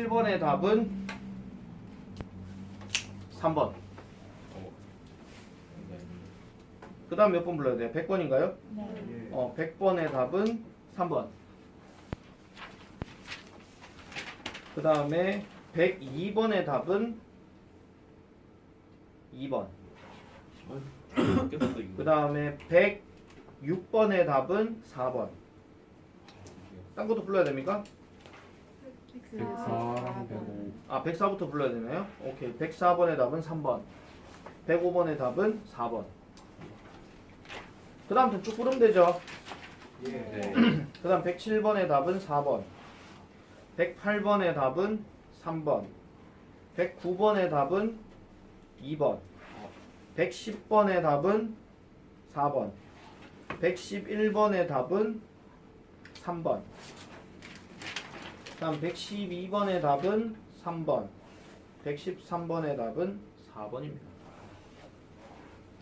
107번의 답은 3번. 그 다음 몇 번 불러야 돼요? 100번인가요? 네. 100번의 답은 3번. 그 다음에 102번의 답은 2번. 그 다음에 106번의 답은 4번. 딴 것도 불러야 됩니까? 104부터 불러야 되나요? 오케이. 104번의 답은 3번. 105번의 답은 4번. 그 다음 쭉 부르면 되죠? 네. 그 다음 107번의 답은 4번. 108번의 답은 3번. 109번의 답은 2번. 110번의 답은 4번. 111번의 답은 3번. 다음 112번의 답은 3번. 113번의 답은 4번입니다.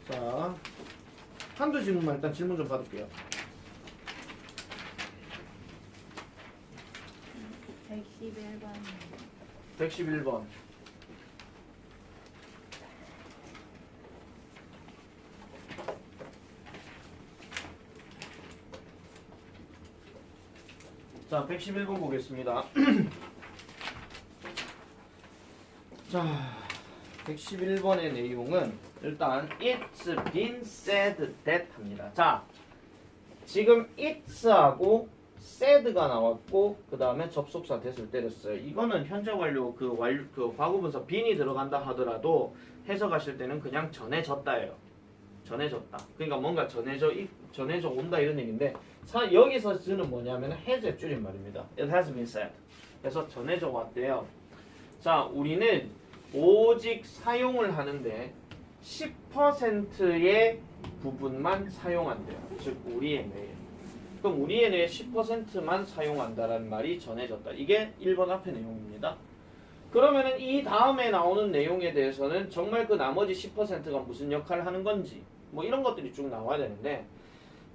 자, 한두 질문만 일단 질문 좀 받을게요. 111번. 111번. 자, 111번 보겠습니다. 자, 111번의 내용은 일단 It's been said that 합니다. 자, 지금 it's하고 said가 나왔고 그 다음에 접속사 that을 때렸어요. 이거는 현재 완료 그 과거분사 bean이 들어간다 하더라도 해석하실 때는 그냥 전해졌다예요. 전해졌다. 그러니까 뭔가 전해져 온다 이런 얘기인데 여기서 쓰는 뭐냐면 has의 줄임말입니다. It has been said. 그래서 전해져 왔대요. 자, 우리는 오직 사용을 하는데 10%의 부분만 사용한대요. 즉 우리의 뇌. 그럼 우리의 뇌의 10%만 사용한다라는 말이 전해졌다. 이게 1번 앞의 내용입니다. 그러면은 이 다음에 나오는 내용에 대해서는 정말 그 나머지 10%가 무슨 역할을 하는 건지 뭐 이런 것들이 쭉 나와야 되는데,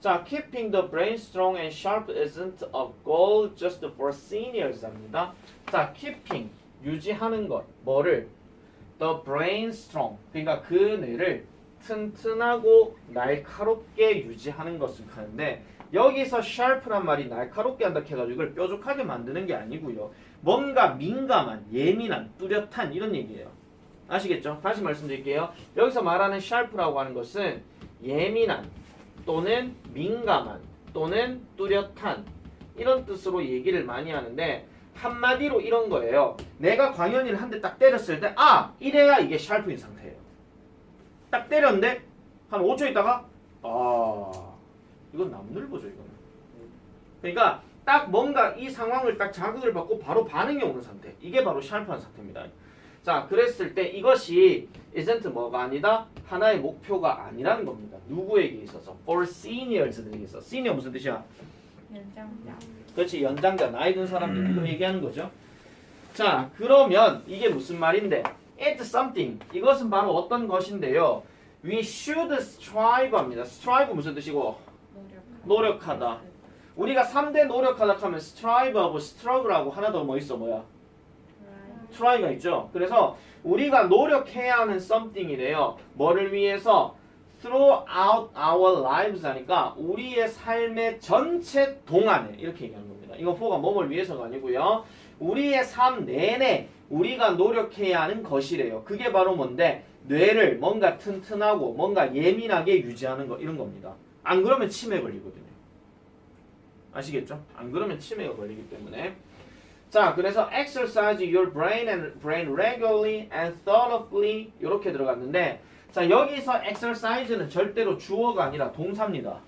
자, keeping the brain strong and sharp isn't a goal just for seniors 합니다. 자, keeping 유지하는 것, 뭐를? The brain strong, 그러니까 그 뇌를 튼튼하고 날카롭게 유지하는 것을 하는데, 여기서 sharp란 말이 날카롭게 한다 해가지고 이걸 뾰족하게 만드는 게 아니고요. 뭔가 민감한, 예민한, 뚜렷한 이런 얘기예요. 아시겠죠? 다시 말씀드릴게요. 여기서 말하는 sharp라고 하는 것은 예민한 또는 민감한 또는 뚜렷한 이런 뜻으로 얘기를 많이 하는데, 한마디로 이런 거예요. 내가 광현이를 한 대 딱 때렸을 때 이래야 이게 샤프인 상태예요. 딱 때렸는데 한 5초 있다가 이건 남늘보죠 이거는. 그러니까 딱 뭔가 이 상황을 딱 자극을 받고 바로 반응이 오는 상태. 이게 바로 샤프한 상태입니다. 자, 그랬을 때 이것이 isn't 뭐가 아니다? 하나의 목표가 아니라는 겁니다. 누구에게 있어서? For seniors들에게 있어서. senior 무슨 뜻이야? 연장자. 그렇지, 연장자, 나이 든 사람들 이거 얘기하는 거죠. 자, 그러면 이게 무슨 말인데? It's something. 이것은 바로 어떤 것인데요? We should strive 합니다. strive 무슨 뜻이고? 노력하다. 우리가 3대 노력하다 하면 strive하고 struggle하고 하나 더 뭐 있어? 뭐야? try가 있죠. 그래서 우리가 노력해야 하는 something이래요. 뭐를 위해서? throughout our lives 하니까 우리의 삶의 전체 동안에 이렇게 얘기하는 겁니다. 이거 for가 뭐뭘 위해서가 아니고요. 우리의 삶 내내 우리가 노력해야 하는 것이래요. 그게 바로 뭔데? 뇌를 뭔가 튼튼하고 뭔가 예민하게 유지하는 거 이런 겁니다. 안 그러면 치매 걸리거든요. 아시겠죠? 안 그러면 치매가 걸리기 때문에. 자, 그래서 exercise your brain regularly and thoroughly 이렇게 들어갔는데, 자, 여기서 exercise는 절대로 주어가 아니라 동사입니다.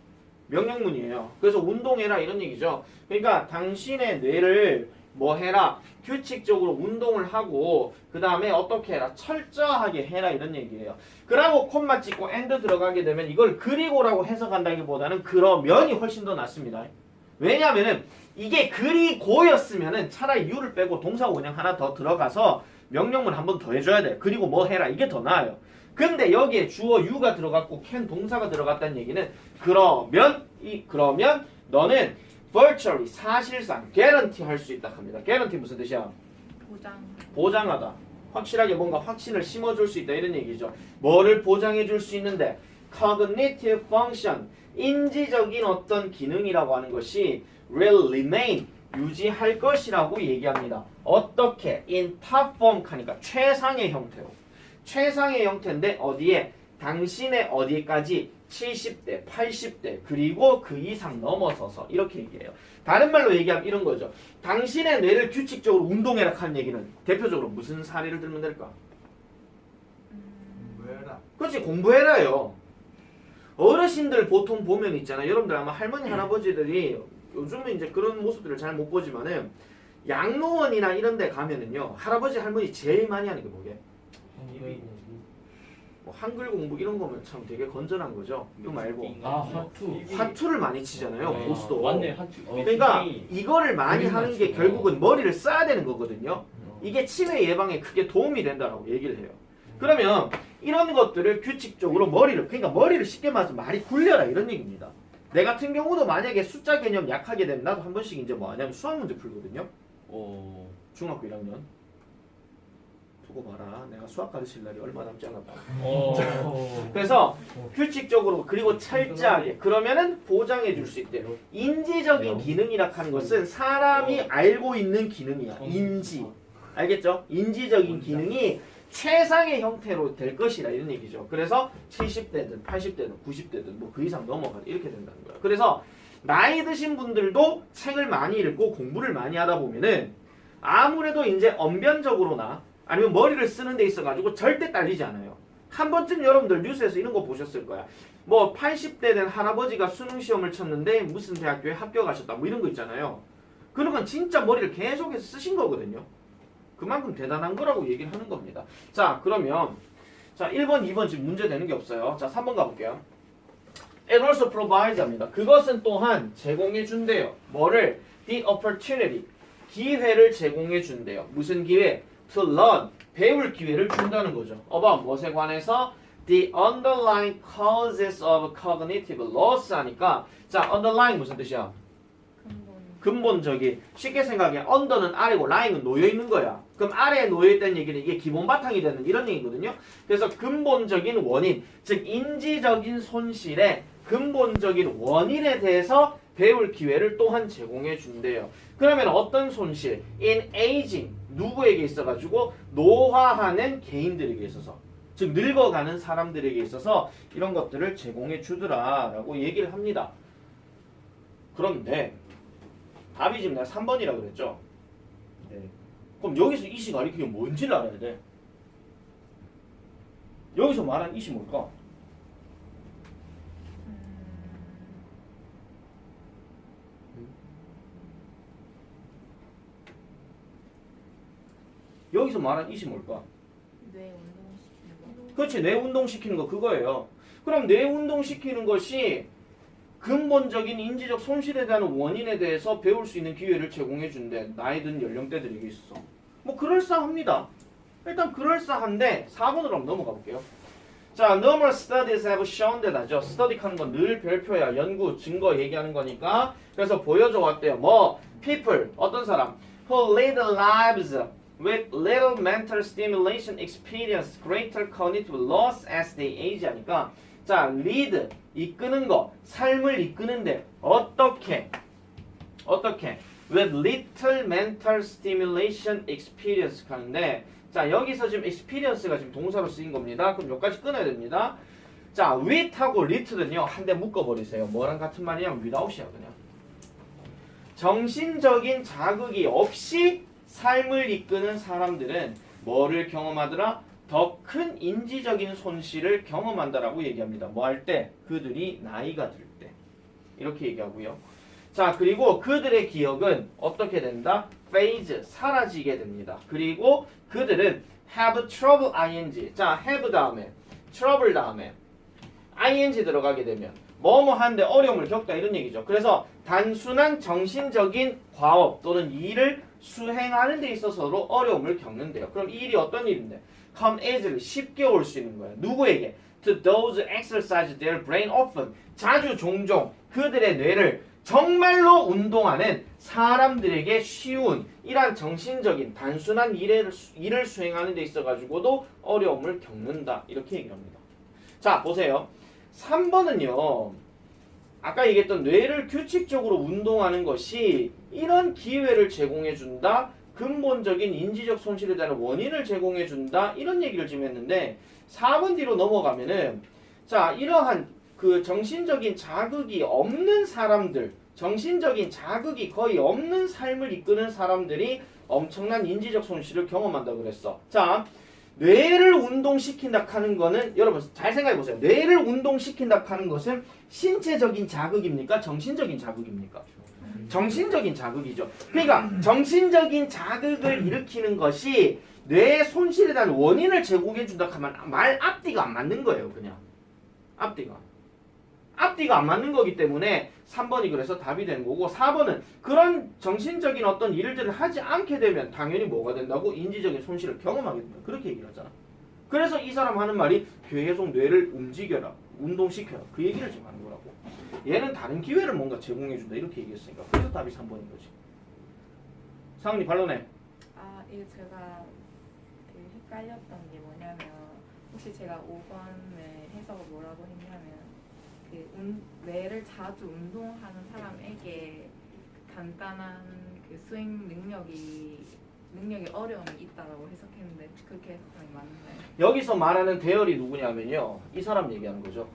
명령문이에요. 그래서 운동해라 이런 얘기죠. 그러니까 당신의 뇌를 뭐 해라? 규칙적으로 운동을 하고 그 다음에 어떻게 해라? 철저하게 해라 이런 얘기예요. 그러고 콤마 찍고 and 들어가게 되면 이걸 그리고라고 해석한다기보다는 그러면이 훨씬 더 낫습니다. 왜냐면은 이게 그리고였으면은 차라리 you를 빼고 동사가 그냥 하나 더 들어가서 명령문 한 번 더 해줘야 돼요. 그리고 뭐 해라 이게 더 나아요. 근데 여기에 주어 you가 들어갔고 can 동사가 들어갔다는 얘기는 그러면 너는 virtually 사실상 guarantee 할 수 있다 합니다. guarantee 무슨 뜻이야? 보장하다. 확실하게 뭔가 확신을 심어줄 수 있다 이런 얘기죠. 뭐를 보장해줄 수 있는데 cognitive function 인지적인 어떤 기능이라고 하는 것이 will remain 유지할 것이라고 얘기합니다. 어떻게? in top form 하니까 최상의 형태로. 최상의 형태인데 어디에? 당신의 어디까지? 70대, 80대 그리고 그 이상 넘어서서 이렇게 얘기해요. 다른 말로 얘기하면 이런 거죠. 당신의 뇌를 규칙적으로 운동해라 하는 얘기는 대표적으로 무슨 사례를 들면 될까? 뭐해라. 그렇지, 공부해라요. 어르신들 보통 보면 있잖아요. 여러분들 아마 할머니 할아버지들이 요즘은 이제 그런 모습들을 잘 못 보지만은 양로원이나 이런 데 가면은요 할아버지 할머니 제일 많이 하는 게 뭐게? 뭐 한글 공부 이런 거면 참 되게 건전한 거죠. 이거 말고 아 하투. 화투를 많이 치잖아요. 보스도. 맞네 하투. 그러니까 이거를 많이 하는 게 결국은 머리를 써야 되는 거거든요. 이게 치매 예방에 크게 도움이 된다라고 얘기를 해요. 그러면 이런 것들을 규칙적으로 그러니까 머리를 쉽게 말해서 많이 굴려라 이런 얘기입니다. 내 같은 경우도 만약에 숫자 개념 약하게 되면 나도 한 번씩 이제 뭐 하냐면 수학 문제 풀거든요. 중학교 1학년. 두고 봐라. 내가 수학 가르칠 날이 얼마 남지 않았다. 그래서 규칙적으로 그리고 철저하게 그러면은 보장해 줄 수 있대요. 인지적인 기능이라 하는 것은 사람이 알고 있는 기능이야. 인지. 알겠죠? 인지적인 기능이 최상의 형태로 될 것이라 이런 얘기죠. 그래서 70대든 80대든 90대든 뭐 그 이상 넘어가 이렇게 된다는 거야. 그래서 나이 드신 분들도 책을 많이 읽고 공부를 많이 하다 보면은 아무래도 이제 언변적으로나 아니면 머리를 쓰는 데 있어 가지고 절대 딸리지 않아요. 한 번쯤 여러분들 뉴스에서 이런 거 보셨을 거야. 뭐 80대 된 할아버지가 수능 시험을 쳤는데 무슨 대학교에 합격하셨다 뭐 이런 거 있잖아요. 그런 건 진짜 머리를 계속해서 쓰신 거거든요. 그만큼 대단한 거라고 얘기를 하는 겁니다. 자, 그러면 자 1번, 2번 지금 문제 되는 게 없어요. 자, 3번 가볼게요. It also provides 합니다. 그것은 또한 제공해 준대요. 뭐를? The opportunity. 기회를 제공해 준대요. 무슨 기회? To learn. 배울 기회를 준다는 거죠. about 무엇에 관해서? The underlying causes of cognitive loss 하니까 자, underlying 무슨 뜻이야? 근본적인. 쉽게 생각해. under는 아래고 lying은 놓여 있는 거야. 그럼 아래에 놓여 있다는 얘기는 이게 기본 바탕이 되는 이런 얘기거든요. 그래서 근본적인 원인, 즉 인지적인 손실의 근본적인 원인에 대해서 배울 기회를 또한 제공해 준대요. 그러면 어떤 손실? In aging. 누구에게 있어가지고 노화하는 개인들에게 있어서, 즉 늙어가는 사람들에게 있어서 이런 것들을 제공해 주더라라고 얘기를 합니다. 그런데 답이 지금 내가 3번이라고 그랬죠? 네. 그럼 여기서 이시 가리키는 게 뭔지를 알아야 돼. 여기서 말한 이시 뭘까? 여기서 말한 이시 뭘까? 뇌 운동시키는 거. 그렇지, 뇌 운동시키는 거 그거예요. 그럼 뇌 운동시키는 것이 근본적인 인지적 손실에 대한 원인에 대해서 배울 수 있는 기회를 제공해 준대. 나이 든 연령대들에게 있어서. 뭐 그럴싸합니다. 일단 그럴싸한데 4번으로 한번 넘어가 볼게요. 자, numerous studies have shown that하죠. 스터디 하는 건 늘 별표야. 연구, 증거 얘기하는 거니까. 그래서 보여줘 왔대요. 뭐 people, 어떤 사람 who lead lives with little mental stimulation experience greater cognitive loss as they age 하니까 자, lead, 이끄는 거, 삶을 이끄는데 어떻게? with little mental stimulation experience 하는데 자, 여기서 지금 experience가 지금 동사로 쓰인 겁니다. 그럼 여기까지 끊어야 됩니다. 자, with하고 lit는요 한 대 묶어버리세요. 뭐랑 같은 말이냐면 without이야 그냥. 정신적인 자극이 없이 삶을 이끄는 사람들은 뭐를 경험하더라? 더 큰 인지적인 손실을 경험한다라고 얘기합니다. 뭐 할 때? 그들이 나이가 들 때. 이렇게 얘기하고요. 자, 그리고 그들의 기억은 어떻게 된다? fade, 사라지게 됩니다. 그리고 그들은 have trouble ing. 자, have 다음에 trouble 다음에 ing 들어가게 되면 뭐뭐 하는데 어려움을 겪다 이런 얘기죠. 그래서 단순한 정신적인 과업 또는 일을 수행하는 데 있어서로 어려움을 겪는데요. 그럼 이 일이 어떤 일인데? come easily, 쉽게 올 수 있는 거예요. 누구에게? To those exercise their brain often. 자주 종종 그들의 뇌를 정말로 운동하는 사람들에게 쉬운 이러한 정신적인 단순한 일을 수행하는 데 있어 가지고도 어려움을 겪는다. 이렇게 얘기합니다. 자, 보세요. 3번은요. 아까 얘기했던 뇌를 규칙적으로 운동하는 것이 이런 기회를 제공해 준다. 근본적인 인지적 손실에 대한 원인을 제공해 준다. 이런 얘기를 지금 했는데 4번 뒤로 넘어가면은 자, 이러한 그 정신적인 자극이 없는 사람들, 정신적인 자극이 거의 없는 삶을 이끄는 사람들이 엄청난 인지적 손실을 경험한다고 그랬어. 자, 뇌를 운동시킨다 하는 거는 여러분 잘 생각해 보세요. 뇌를 운동시킨다 하는 것은 신체적인 자극입니까? 정신적인 자극입니까? 정신적인 자극이죠. 그러니까 정신적인 자극을 일으키는 것이 뇌의 손실에 대한 원인을 제공해 준다 하면 말 앞뒤가 안 맞는 거예요. 그냥 앞뒤가 안 맞는 거기 때문에 3번이 그래서 답이 되는 거고 4번은 그런 정신적인 어떤 일들을 하지 않게 되면 당연히 뭐가 된다고? 인지적인 손실을 경험하게 된다. 그렇게 얘기를 하잖아. 그래서 이 사람 하는 말이 계속 뇌를 움직여라. 운동시켜라. 그 얘기를 지금 하는 거라고. 얘는 다른 기회를 뭔가 제공해 준다. 이렇게 얘기했으니까. 그래서 답이 3번인 거지. 상훈이 반론해. 아, 이거 제가 되게 헷갈렸던 게 뭐냐면 혹시 제가 5번의 해석을 뭐라고 했냐면 뇌를 자주 운동하는 사람에게 간단한 그 수행 능력이 어려움이 있다라고 해석했는데 그렇게 해석하면 맞나요? 여기서 말하는 대열이 누구냐면요. 이 사람 얘기하는 거죠.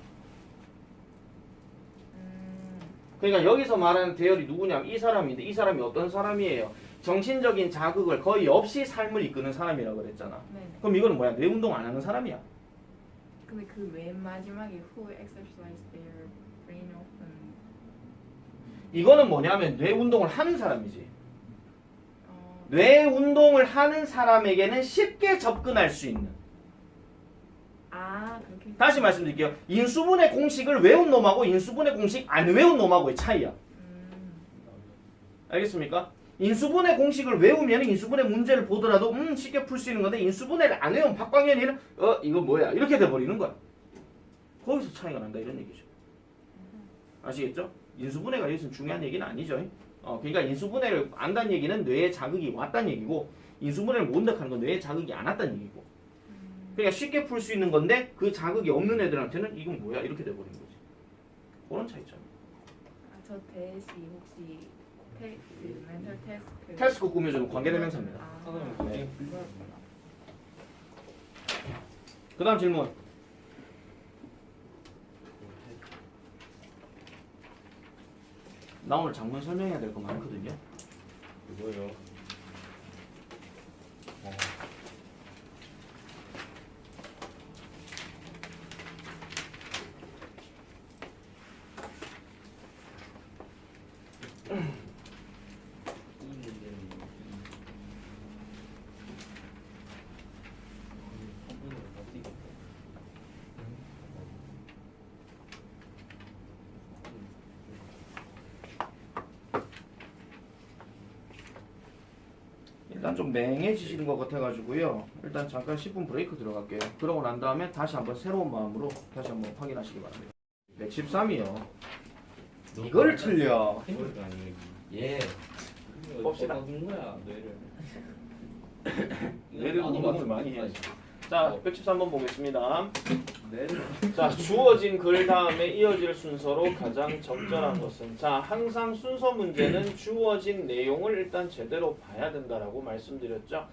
그러니까 여기서 말하는 대열이 누구냐면 이 사람인데 이 사람이 어떤 사람이에요? 정신적인 자극을 거의 없이 삶을 이끄는 사람이라고 그랬잖아. 네네. 그럼 이거는 뭐야? 뇌 운동 안 하는 사람이야. 근데 그 맨 마지막에 who exercise their brain often 이거는 뭐냐면 뇌 운동을 하는 사람이지. 뇌 운동을 하는 사람에게는 쉽게 접근할 수 있는. 그렇게 다시 말씀드릴게요. 인수분해 공식을 외운 놈하고 인수분해 공식 안 외운 놈하고의 차이야. 알겠습니까? 인수분해 공식을 외우면 인수분해 문제를 보더라도 쉽게 풀 수 있는 건데 인수분해를 안 외우면 박광현이는 이거 뭐야 이렇게 돼버리는 거야. 거기서 차이가 난다 이런 얘기죠. 아시겠죠? 인수분해가 여기서 중요한 얘기는 아니죠. 그러니까 인수분해를 안다는 얘기는 뇌에 자극이 왔다는 얘기고 인수분해를 모른다는 건 뇌에 자극이 안 왔다는 얘기고. 그러니까 쉽게 풀 수 있는 건데 그 자극이 없는 애들한테는 이건 뭐야 이렇게 돼버리는 거지. 그런 차이점. 저 대시 혹시 그 멘탈 테스트 테스크 꾸며주는 관계대명사입니다. 네. 그 다음 질문. 나 오늘 장문 설명해야 될 거 많거든요. 이거요. 일단 좀 맹해지시는 것 같아가지고요. 일단 잠깐 10분 브레이크 들어갈게요. 그러고 난 다음에 다시 한번 새로운 마음으로 다시 한번 확인하시기 바랍니다. 113이요. 이걸 틀려. 행복이 아니에요. 예. 봅시다. 바꾼 거야 뇌를. 뇌를 운동을 많이 해야지. 자, 113번 보겠습니다. 뇌를. 자, 주어진 글 다음에 이어질 순서로 가장 적절한 것은 자, 항상 순서 문제는 주어진 내용을 일단 제대로 봐야 된다라고 말씀드렸죠.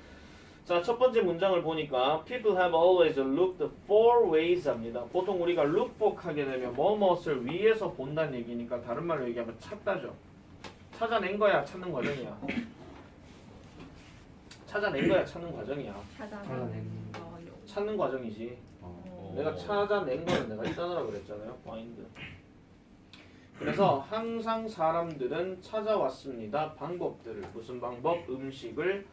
자, 첫 번째 문장을 보니까 People have always looked for ways 합니다. 보통 우리가 look for 하게 되면 무엇을 위에서 본다는 얘기니까 다른 말로 얘기하면 찾다죠. 찾아낸 거야, 찾는 과정이야. 찾아낸 거야, 찾는 과정이야. 찾아낸 거요. 찾는 과정이지. 내가 찾아낸 거는 내가 있다더라 그랬잖아요. find. 그래서 항상 사람들은 찾아왔습니다. 방법들을 무슨 방법? 음식을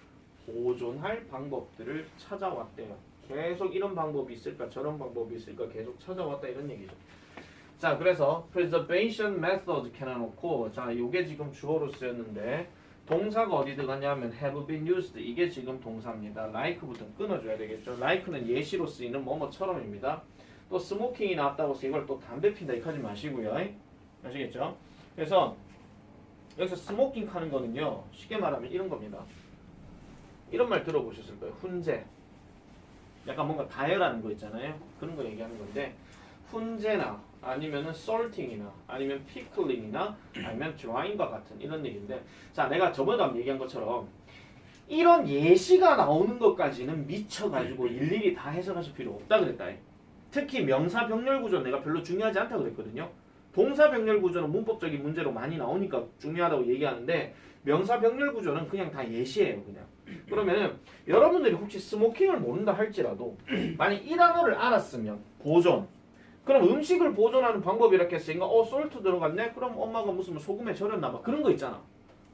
보존할 방법들을 찾아왔대요. 계속 이런 방법이 있을까 저런 방법이 있을까 계속 찾아왔다 이런 얘기죠. 자, 그래서 preservation method 켜놓고 자, 요게 지금 주어로 쓰였는데 동사가 어디 들어갔냐면 have been used. 이게 지금 동사입니다. like부터 끊어줘야 되겠죠. like는 예시로 쓰이는 뭐뭐처럼입니다. 또 스모킹이 나왔다고 해서 이걸 또 담배 핀다 이렇게 하지 마시고요. 아시겠죠? 그래서 여기서 스모킹 하는 거는요. 쉽게 말하면 이런 겁니다. 이런 말 들어보셨을 거예요. 훈제. 약간 뭔가 다혈하는 거 있잖아요. 그런 거 얘기하는 건데 훈제나 아니면은 솔팅이나 아니면 피클링이나 아니면 드라잉과 같은 이런 얘기인데 자 내가 저번에도 한번 얘기한 것처럼 이런 예시가 나오는 것까지는 미쳐가지고 일일이 다 해석하실 필요 없다 그랬다. 특히 명사 병렬 구조는 내가 별로 중요하지 않다 그랬거든요. 동사 병렬 구조는 문법적인 문제로 많이 나오니까 중요하다고 얘기하는데 명사 병렬 구조는 그냥 다 예시예요. 그냥. 그러면은 여러분들이 혹시 스모킹을 모른다 할지라도 만약 이 단어를 알았으면 보존 그럼 음식을 보존하는 방법이 이렇게 했으니까 솔트 들어갔네? 그럼 엄마가 무슨 소금에 절였나 봐 그런 거 있잖아.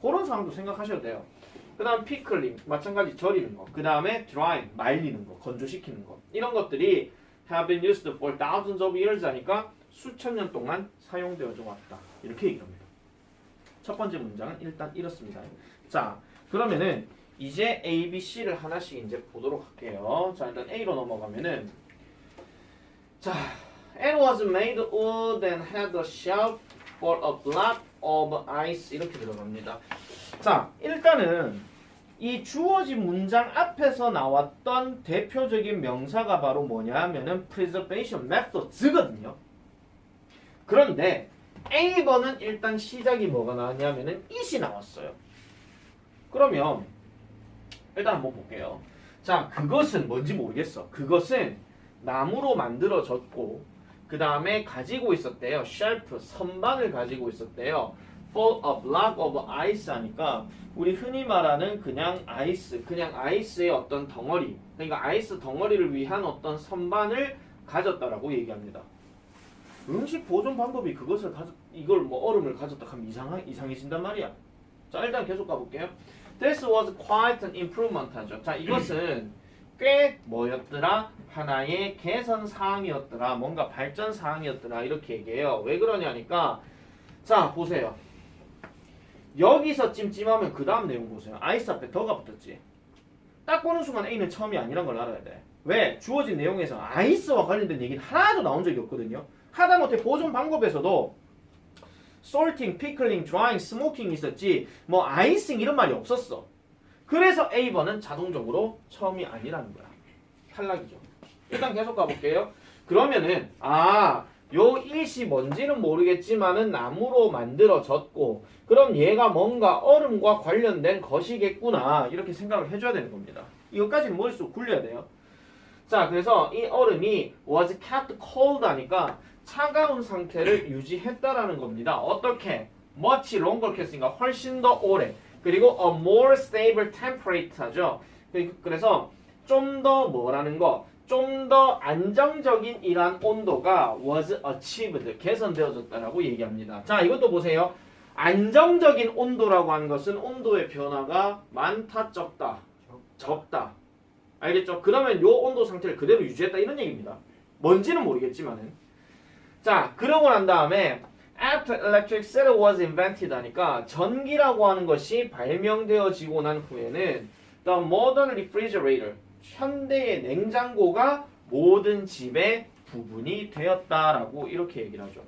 그런 상황도 생각하셔도 돼요. 그 다음 피클링 마찬가지 절이는 거. 그 다음에 drying 말리는 거 건조시키는 거. 이런 것들이 have been used for thousands of years 하니까 수천 년 동안 사용되어져 왔다. 이렇게 얘기합니다. 첫 번째 문장은 일단 이렇습니다. 자 그러면은 이제 A, B, C를 하나씩 이제 보도록 할게요. 자 일단 A로 넘어가면은 자 It was made wood and had a shelf for a block of ice 이렇게 들어갑니다. 자 일단은 이 주어진 문장 앞에서 나왔던 대표적인 명사가 바로 뭐냐 하면은 preservation methods거든요. 그런데 A번은 일단 시작이 뭐가 나왔냐면은 it이 나왔어요. 그러면 일단 한번 볼게요. 자 그것은 뭔지 모르겠어. 그것은 나무로 만들어졌고 그 다음에 가지고 있었대요. 쉘프 선반을 가지고 있었대요. For a block of ice 하니까 우리 흔히 말하는 그냥 아이스, 그냥 아이스의 어떤 덩어리, 그러니까 아이스 덩어리를 위한 어떤 선반을 가졌다라고 얘기합니다. 음식 보존 방법이 그것을 이걸 뭐 얼음을 가졌다 하면 이상해진단 말이야. 자 일단 계속 가볼게요. This was quite an improvement 하죠. 자 이것은 꽤 뭐였더라? 하나의 개선 사항이었더라. 뭔가 발전 사항이었더라. 이렇게 얘기해요. 왜 그러냐니까 자 보세요. 여기서 찜찜하면 그 다음 내용 보세요. 아이스 앞에 더가 붙었지. 딱 보는 순간 A는 처음이 아니란 걸 알아야 돼. 왜? 주어진 내용에서 아이스와 관련된 얘기는 하나도 나온 적이 없거든요. 하다못해 보존 방법에서도 sorting, pickling, drying, smoking 있었지 뭐 아이싱 이런 말이 없었어. 그래서 A번은 자동적으로 처음이 아니라는 거야. 탈락이죠. 일단 계속 가볼게요. 그러면은 요 일시 뭔지는 모르겠지만은 나무로 만들어졌고 그럼 얘가 뭔가 얼음과 관련된 것이겠구나 이렇게 생각을 해줘야 되는 겁니다. 이것까지는 머릿속 굴려야 돼요. 자 그래서 이 얼음이 was kept cold 하니까 차가운 상태를 유지했다라는 겁니다. 어떻게? much longer 했으니까 훨씬 더 오래 그리고 a more stable temperature 하죠. 그래서 좀 더 뭐라는 거 좀 더 안정적인 이러한 온도가 was achieved 개선되어졌다라고 얘기합니다. 자 이것도 보세요. 안정적인 온도라고 하는 것은 온도의 변화가 많다 적다 적다 알겠죠? 그러면 요 온도 상태를 그대로 유지했다 이런 얘기입니다. 뭔지는 모르겠지만은 자 그러고 난 다음에 After electricity was invented 하니까 전기라고 하는 것이 발명되어지고 난 후에는 the modern refrigerator 현대의 냉장고가 모든 집의 부분이 되었다라고 이렇게 얘기를 하죠.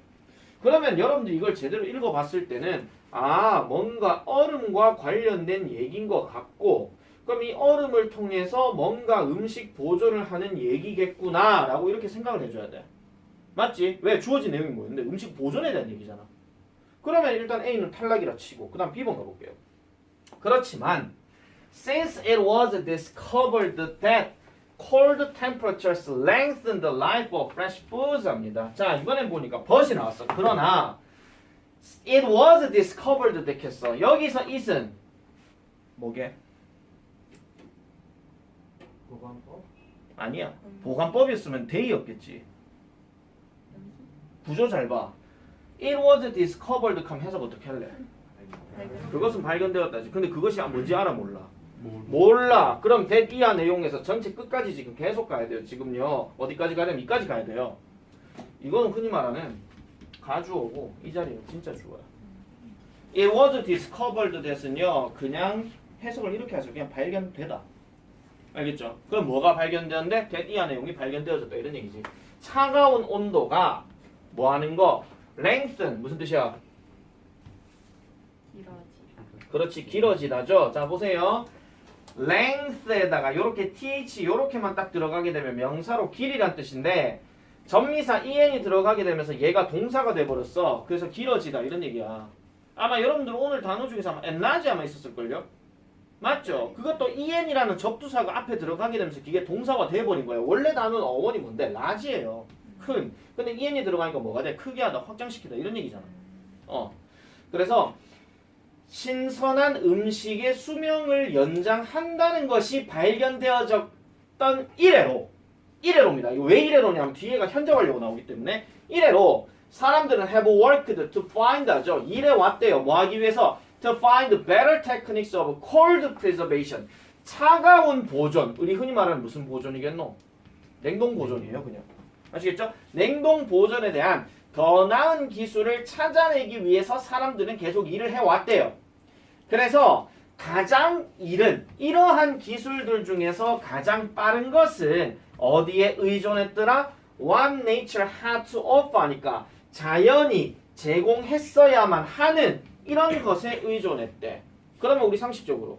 그러면 여러분들 이걸 제대로 읽어봤을 때는 뭔가 얼음과 관련된 얘기인 것 같고 그럼 이 얼음을 통해서 뭔가 음식 보존을 하는 얘기겠구나 라고 이렇게 생각을 해줘야 돼. 맞지? 왜? 주어진 내용이 뭐였는데 음식 보존에 대한 얘기잖아. 그러면 일단 A는 탈락이라 치고 그 다음 B번 가볼게요. 그렇지만 Since it was discovered that cold temperatures lengthen the life of fresh foods 합니다. 자 이번엔 보니까 but이 나왔어. 그러나 it was discovered 됐겠어. 여기서 it은 뭐게? 보관법? 아니야. 보관법이었으면 they였겠지. 구조 잘 봐. It was discovered 하면 해석 어떻게 할래? 그것은 발견되었다지. 근데 그것이 뭔지 알아 몰라? 몰라. 그럼 that 이하 내용에서 전체 끝까지 지금 계속 가야 돼요. 지금요. 어디까지 가냐면 이까지 가야 돼요. 이거는 흔히 말하는 가주어고 이 자리는 진짜 주어야. It was discovered that은요. 그냥 해석을 이렇게 하죠. 그냥 발견되다. 알겠죠? 그럼 뭐가 발견되었는데 that 이하 내용이 발견되어졌다 이런 얘기지. 차가운 온도가 뭐 하는 거? lengthen 무슨 뜻이야? 길어져. 그렇지 길어지다죠. 자 보세요. length에다가 요렇게 th 요렇게만 딱 들어가게 되면 명사로 길이란 뜻인데 전미사 en이 들어가게 되면서 얘가 동사가 돼버렸어. 그래서 길어지다 이런 얘기야. 아마 여러분들 오늘 단어 중에서 아마 enlarge 아마 있었을걸요? 맞죠? 그것도 en이라는 접두사가 앞에 들어가게 되면서 그게 동사가 돼버린 거예요. 원래 단어는 어원이 뭔데? large예요. 큰. 근데 en이 들어가니까 뭐가 돼? 크게 하다, 확장시키다 이런 얘기잖아. 그래서 신선한 음식의 수명을 연장한다는 것이 발견되어졌던 이래로입니다. 이거 왜 이래로냐면 뒤에가 현재 완료가 나오기 때문에 이래로 사람들은 have worked to find 하죠. 일해 왔대요. 뭐 하기 위해서? To find better techniques of cold preservation. 차가운 보존. 우리 흔히 말하는 무슨 보존이겠노? 냉동 보존이에요, 그냥. 아시겠죠? 냉동 보존에 대한 더 나은 기술을 찾아내기 위해서 사람들은 계속 일을 해왔대요. 그래서 가장 이러한 기술들 중에서 가장 빠른 것은 어디에 의존했더라? What nature had to offer 하니까 자연이 제공했어야만 하는 이런 것에 의존했대. 그러면 우리 상식적으로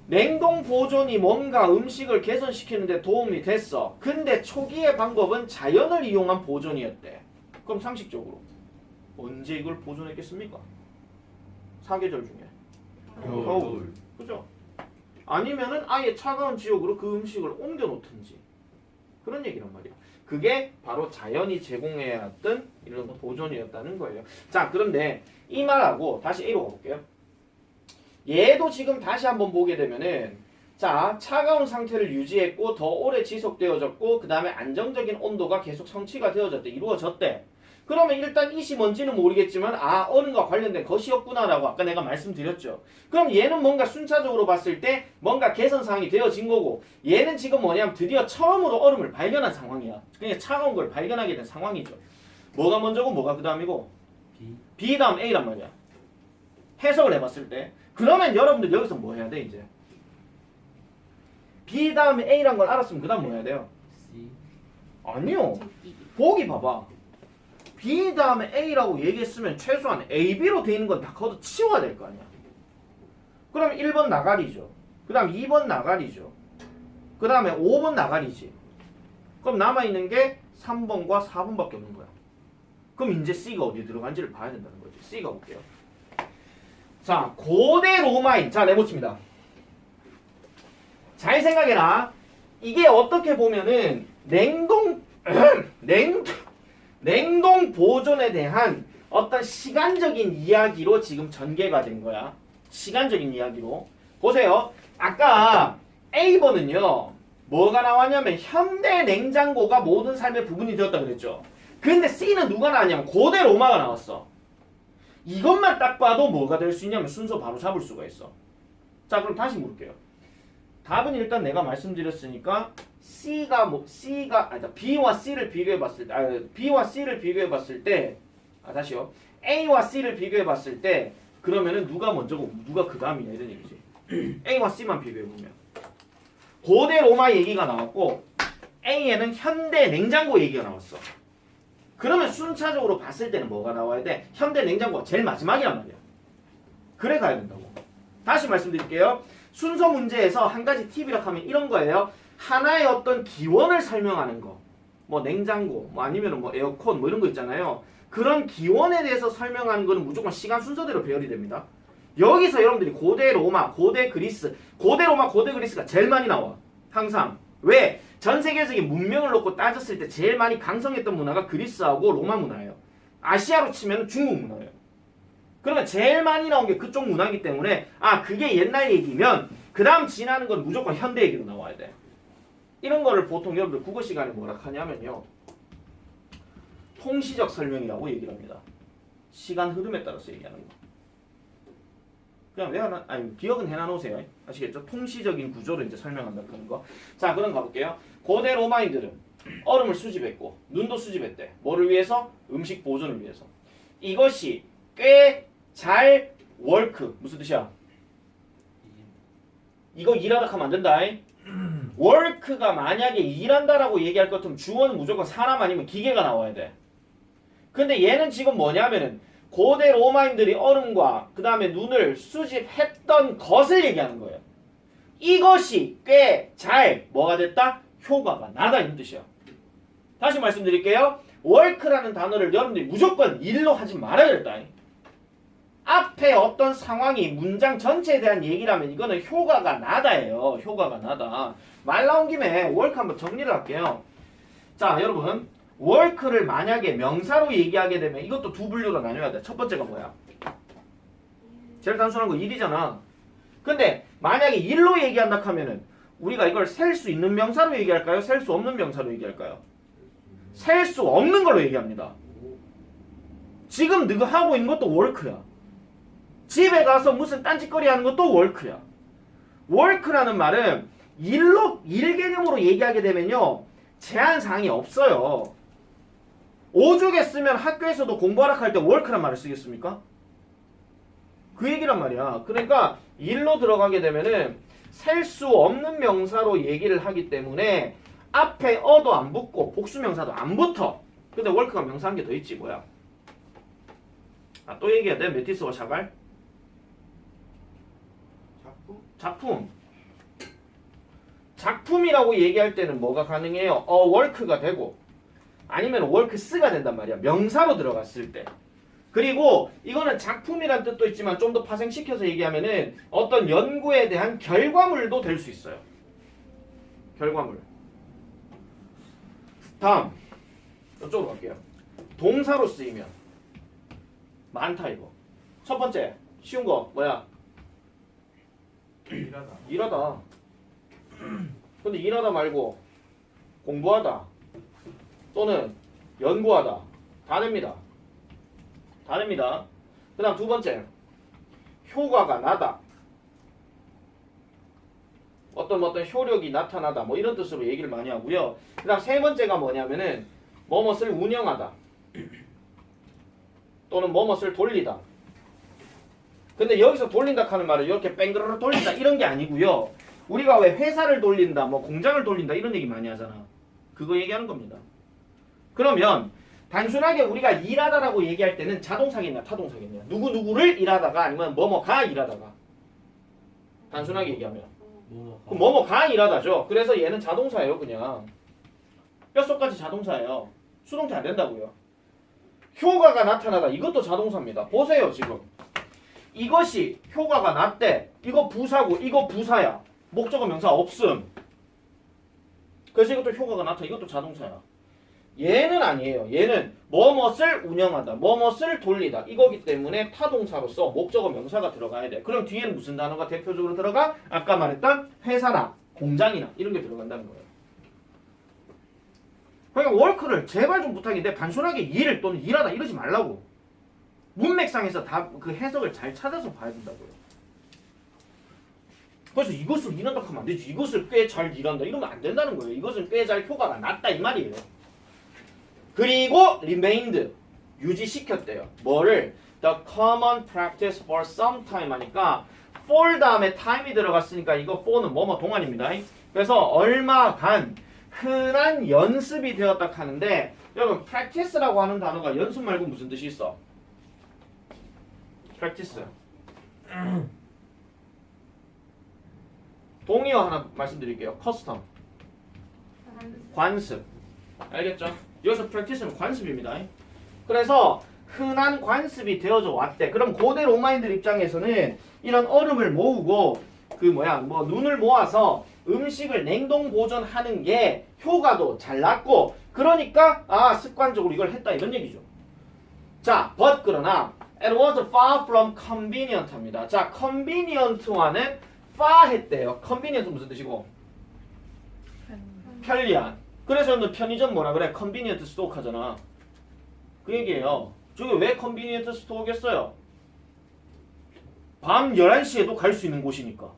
냉동 보존이 뭔가 음식을 개선시키는데 도움이 됐어. 근데 초기의 방법은 자연을 이용한 보존이었대. 그럼 상식적으로 언제 이걸 보존했겠습니까? 사계절 중에. 겨울. 그죠? 아니면은 아예 차가운 지역으로 그 음식을 옮겨 놓든지. 그런 얘기란 말이야. 그게 바로 자연이 제공해야 했던 이런 보존이었다는 거예요. 자, 그런데 이 말하고 다시 A로 가볼게요. 얘도 지금 다시 한번 보게 되면은 자, 차가운 상태를 유지했고 더 오래 지속되어졌고 그 다음에 안정적인 온도가 계속 성취가 되어졌대. 이루어졌대. 그러면 일단 이시 뭔지는 모르겠지만 얼음과 관련된 것이었구나라고 아까 내가 말씀드렸죠. 그럼 얘는 뭔가 순차적으로 봤을 때 뭔가 개선사항이 되어진 거고 얘는 지금 뭐냐면 드디어 처음으로 얼음을 발견한 상황이야. 그러니까 차가운 걸 발견하게 된 상황이죠. 뭐가 먼저고 뭐가 그 다음이고 B 다음 A란 말이야. 해석을 해봤을 때 그러면 여러분들 여기서 뭐 해야 돼 이제? B 다음에 A란 걸 알았으면 그 다음 뭐 해야 돼요? C. 아니요. 보기 봐봐. B 다음에 A라고 얘기했으면 최소한 A, B로 돼 있는 건 다 걷어 치워야 될 거 아니야. 그럼 1번 나가리죠. 그 다음 2번 나가리죠. 그 다음에 5번 나가리지. 그럼 남아있는 게 3번과 4번밖에 없는 거야. 그럼 이제 C가 어디에 들어간지를 봐야 된다는 거지. C가 볼게요. 자, 고대 로마인. 자, 네모칩니다. 잘 생각해라. 이게 어떻게 보면은 냉동 보존에 대한 어떤 시간적인 이야기로 지금 전개가 된 거야. 시간적인 이야기로. 보세요. 아까 A번은요. 뭐가 나왔냐면 현대 냉장고가 모든 삶의 부분이 되었다 그랬죠. 근데 C는 누가 나왔냐면 고대 로마가 나왔어. 이것만 딱 봐도 뭐가 될 수 있냐면 순서 바로 잡을 수가 있어. 자, 그럼 다시 물을게요. 답은 일단 내가 말씀드렸으니까 B와 C를 비교해 봤을 때, B와 C를 비교해 봤을 때, 다시요. A와 C를 비교해 봤을 때, 그러면은 누가 먼저고 누가 그 다음이냐 이런 얘기지. A와 C만 비교해 보면 고대 로마 얘기가 나왔고 A에는 현대 냉장고 얘기가 나왔어. 그러면 순차적으로 봤을 때는 뭐가 나와야 돼? 현대 냉장고가 제일 마지막이란 말이야. 그래 가야 된다고. 다시 말씀드릴게요. 순서 문제에서 한 가지 팁이라고 하면 이런 거예요. 하나의 어떤 기원을 설명하는 거. 뭐 냉장고, 뭐 아니면 뭐 에어컨 뭐 이런 거 있잖아요. 그런 기원에 대해서 설명하는 거는 무조건 시간 순서대로 배열이 됩니다. 여기서 여러분들이 고대 로마, 고대 그리스, 고대 로마, 고대 그리스가 제일 많이 나와. 항상. 왜? 전 세계적인 문명을 놓고 따졌을 때 제일 많이 강성했던 문화가 그리스하고 로마 문화예요. 아시아로 치면 중국 문화예요. 그러면 제일 많이 나온 게 그쪽 문화이기 때문에 그게 옛날 얘기면 그 다음 지나는 건 무조건 현대 얘기로 나와야 돼. 이런 거를 보통 여러분들 국어 시간에 뭐라 하냐면요. 통시적 설명이라고 얘기를 합니다. 시간 흐름에 따라서 얘기하는 거. 그냥 기억은 해놔놓으세요. 아시겠죠? 통시적인 구조로 이제 설명한다는 거. 자, 그럼 가볼게요. 고대 로마인들은 얼음을 수집했고 눈도 수집했대. 뭐를 위해서? 음식 보존을 위해서. 이것이 꽤 잘 월크 무슨 뜻이야? 이거 일하다 하면 안 된다. 월크가 만약에 일한다라고 얘기할 것 같으면 주어는 무조건 사람 아니면 기계가 나와야 돼. 근데 얘는 지금 뭐냐면은 고대 로마인들이 얼음과 그 다음에 눈을 수집했던 것을 얘기하는 거예요. 이것이 꽤 잘 뭐가 됐다? 효과가 나다 이런 뜻이야. 다시 말씀드릴게요. work라는 단어를 여러분들이 무조건 일로 하지 말아야 된다. 앞에 어떤 상황이 문장 전체에 대한 얘기라면 이거는 효과가 나다예요. 효과가 나다. 말 나온 김에 work 한번 정리를 할게요. 자, 여러분 work를 만약에 명사로 얘기하게 되면 이것도 두 분류로 나눠야 돼. 첫 번째가 뭐야? 제일 단순한 거 일이잖아. 근데 만약에 일로 얘기한다 하면은 우리가 이걸 셀 수 있는 명사로 얘기할까요? 셀 수 없는 명사로 얘기할까요? 셀 수 없는 걸로 얘기합니다. 지금 너가 하고 있는 것도 work야. 집에 가서 무슨 딴짓거리 하는 것도 work야. work라는 말은 일 개념으로 얘기하게 되면요. 제한사항이 없어요. 오죽에 쓰면 학교에서도 공부하라 할 때 work란 말을 쓰겠습니까? 그 얘기란 말이야. 그러니까 일로 들어가게 되면은 셀 수 없는 명사로 얘기를 하기 때문에 앞에 어도 안 붙고 복수명사도 안 붙어. 근데 work가 명사 한 개 더 있지 뭐야? 아, 또 얘기해야 돼? 메티스와 샤갈? 작품. 작품이라고 얘기할 때는 뭐가 가능해요? work가 되고 아니면 works가 된단 말이야. 명사로 들어갔을 때. 그리고 이거는 작품이란 뜻도 있지만 좀 더 파생시켜서 얘기하면은 어떤 연구에 대한 결과물도 될 수 있어요. 결과물. 다음 이쪽으로 갈게요. 동사로 쓰이면 많다 이거. 첫 번째 쉬운 거 뭐야? 일하다. 근데 일하다 말고 공부하다 또는 연구하다 다 됩니다. 다 됩니다. 그 다음 두 번째 효과가 나다. 어떤 효력이 나타나다 뭐 이런 뜻으로 얘기를 많이 하고요. 그 다음 세 번째가 뭐냐면은 뭐뭇을 운영하다 또는 뭐뭇을 돌리다. 근데 여기서 돌린다 하는 말은 이렇게 뺑그르르 돌린다 이런 게 아니고요. 우리가 왜 회사를 돌린다 뭐 공장을 돌린다 이런 얘기 많이 하잖아. 그거 얘기하는 겁니다. 그러면 단순하게 우리가 일하다라고 얘기할 때는 자동사겠냐 타동사겠냐? 누구누구를 일하다가 아니면 뭐뭐가 일하다가 단순하게 얘기하면 그럼 뭐뭐가 일하다죠. 그래서 얘는 자동사예요. 그냥 뼛속까지 자동사예요. 수동태 안 된다고요. 효과가 나타나다 이것도 자동사입니다. 보세요 지금 이것이 효과가 났대. 이거 부사고 이거 부사야. 목적어 명사 없음. 그래서 이것도 효과가 나타. 이것도 자동사야. 얘는 아니에요. 얘는 뭐뭇을 운영하다, 뭐뭇을 돌리다 이거기 때문에 타동사로서 목적어 명사가 들어가야 돼. 그럼 뒤에는 무슨 단어가 대표적으로 들어가? 아까 말했던 회사나 공장이나 이런 게 들어간다는 거예요. 그러니까 work를 제발 좀 부탁인데 단순하게 일 또는 일하다 이러지 말라고. 문맥상에서 다 그 해석을 잘 찾아서 봐야 된다고요. 그래서 이것을 일한다 하면 안 되지. 이것을 꽤 잘 일한다 이러면 안 된다는 거예요. 이것은 꽤 잘 효과가 났다 이 말이에요. 그리고 remained 유지시켰대요. 뭐를? The common practice for some time 하니까 for 다음에 time이 들어갔으니까 이거 for는 뭐뭐 동안입니다. 그래서 얼마간 흔한 연습이 되었다 하는데 여러분 practice라고 하는 단어가 연습 말고 무슨 뜻이 있어? practice. 동의어 하나 말씀드릴게요. custom. 관습. 알겠죠? 여기서 practice는 관습입니다. 그래서 흔한 관습이 되어져 왔대. 그럼 고대 로마인들 입장에서는 이런 얼음을 모으고 뭐 눈을 모아서 음식을 냉동 보존하는 게 효과도 잘 났고 그러니까 습관적으로 이걸 했다 이런 얘기죠. 자, but 그러나 it was far from convenient 합니다. 자, convenient와는 far 했대요. convenient 무슨 뜻이고? 편리한. 그래서 너 편의점 뭐라 그래? 컨비니언트 스토어 하잖아. 그 얘기예요. 저게 왜 컨비니언트 스토어겠어요? 밤 11시에도 갈 수 있는 곳이니까.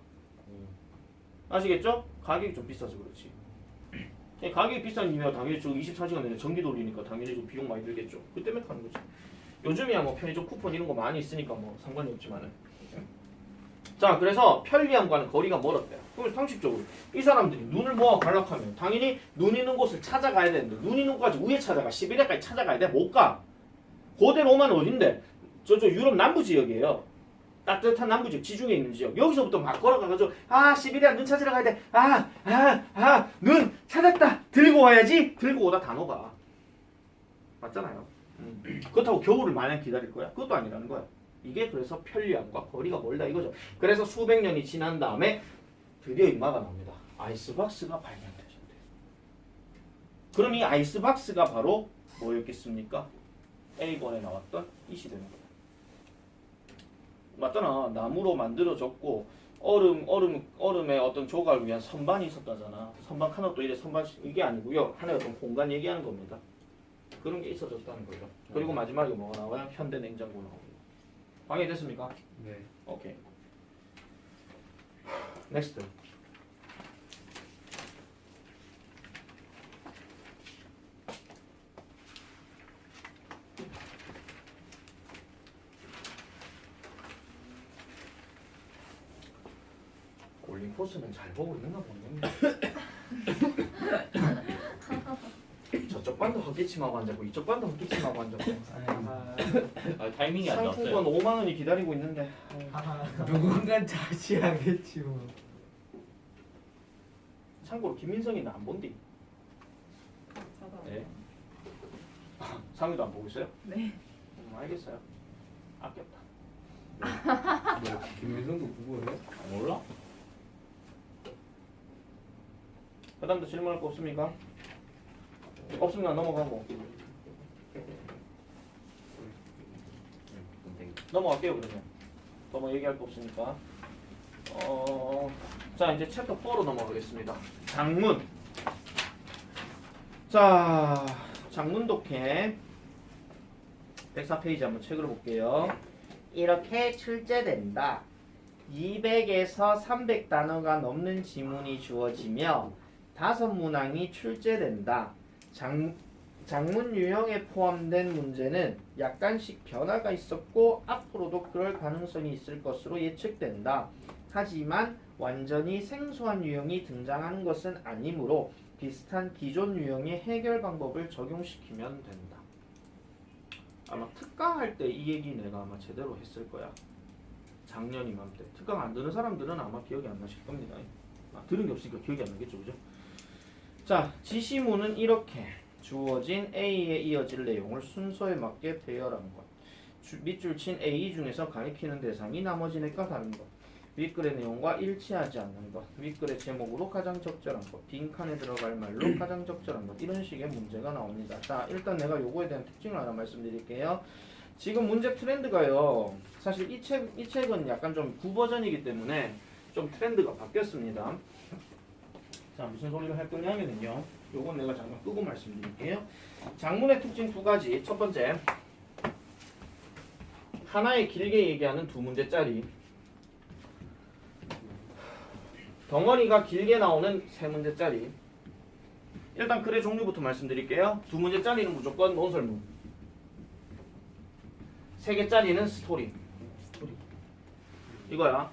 아시겠죠? 가격이 좀 비싸서 그렇지. 가격이 비싼 이유가 당연히 24시간 내내 전기 돌리니까 당연히 좀 비용 많이 들겠죠. 그 때문에 가는 거지. 요즘이야 뭐 편의점 쿠폰 이런 거 많이 있으니까 뭐 상관이 없지만은. 자, 그래서 편리함과는 거리가 멀었대요. 그럼 상식적으로 이 사람들이 눈을 모아 가려면 당연히 눈 있는 곳을 찾아가야 되는데 눈 있는 곳까지 위에 찾아가 시베리아까지 찾아가야 돼? 못 가. 고대 로마는 어딘데? 저쪽 유럽 남부 지역이에요. 따뜻한 남부 지역, 지중해 있는 지역. 여기서부터 막 걸어가가지고 시베리아 눈 찾으러 가야 돼. 눈 찾았다. 들고 와야지. 들고 오다 다 녹아. 맞잖아요. 그렇다고 겨울을 마냥 기다릴 거야? 그것도 아니라는 거야. 이게 그래서 편리함과 거리가 멀다 이거죠. 그래서 수백 년이 지난 다음에 드디어 인마가 나옵니다. 아이스박스가 발견되셨대요. 그럼 이 아이스박스가 바로 뭐였겠습니까? A번에 나왔던 이 시대는 거예요. 맞잖아. 나무로 만들어졌고 얼음의 어떤 조각을 위한 선반이 있었다잖아. 선반 하나도 이래 선반 이게 아니고요. 하나의 어떤 공간 얘기하는 겁니다. 그런 게 있어졌다는 거죠. 그리고 마지막에 뭐가 나와요? 현대 냉장고 나옵니다. 방해됐습니까? 네. 오케이. 넥스트. 올린 코스는 잘 보고 있는가 보네. 저쪽 반도 헛기침하고 앉았고 이쪽 반도 헛기침하고 앉았고. 타이밍이 안 상품권 좋았어요. 5만 원이 기다리고 있는데. 누군간 자취하겠지 뭐. 참고로 김민성이는 안 본디. 저도. 네. 상유도 안 보고 있어요? 네. 알겠어요. 아꼈다. 뭐 김민성도 그거예요? 몰라? 그 다음도 질문할 거 없습니까? 없으면 넘어가고. 넘어갈게요 그러면. 더 뭐 얘기할 거 없으니까. 자 이제 챕터 4로 넘어가겠습니다. 장문. 자 장문 독해 104페이지 한번 책으로 볼게요. 이렇게 출제된다. 200에서 300단어가 넘는 지문이 주어지며 5문항이 출제된다. 장문 유형에 포함된 문제는 약간씩 변화가 있었고 앞으로도 그럴 가능성이 있을 것으로 예측된다. 하지만 완전히 생소한 유형이 등장하는 것은 아니므로 비슷한 기존 유형의 해결 방법을 적용시키면 된다. 아마 특강 할 때 이 얘기 내가 아마 제대로 했을 거야. 작년 이맘때. 특강 안 듣는 사람들은 아마 기억이 안 나실 겁니다. 들은 게 없으니까 기억이 안 나겠죠, 그죠? 자, 지시문은 이렇게 주어진 A에 이어질 내용을 순서에 맞게 배열한 것. 밑줄 친 A 중에서 가리키는 대상이 나머지 넷과 다른 것. 윗글의 내용과 일치하지 않는 것. 윗글의 제목으로 가장 적절한 것. 빈칸에 들어갈 말로 가장 적절한 것. 이런 식의 문제가 나옵니다. 자, 일단 내가 요거에 대한 특징을 하나 말씀드릴게요. 지금 문제 트렌드가요. 사실 이 책은 약간 좀 구버전이기 때문에 좀 트렌드가 바뀌었습니다. 자, 무슨 소리를 할 거냐면요. 요건 내가 잠깐 끄고 말씀드릴게요. 장문의 특징 두 가지. 첫 번째, 하나에 길게 얘기하는 두 문제짜리. 덩어리가 길게 나오는 세 문제짜리. 일단 글의 종류부터 말씀드릴게요. 두 문제짜리는 무조건 논설문. 세 개짜리는 스토리. 이거야.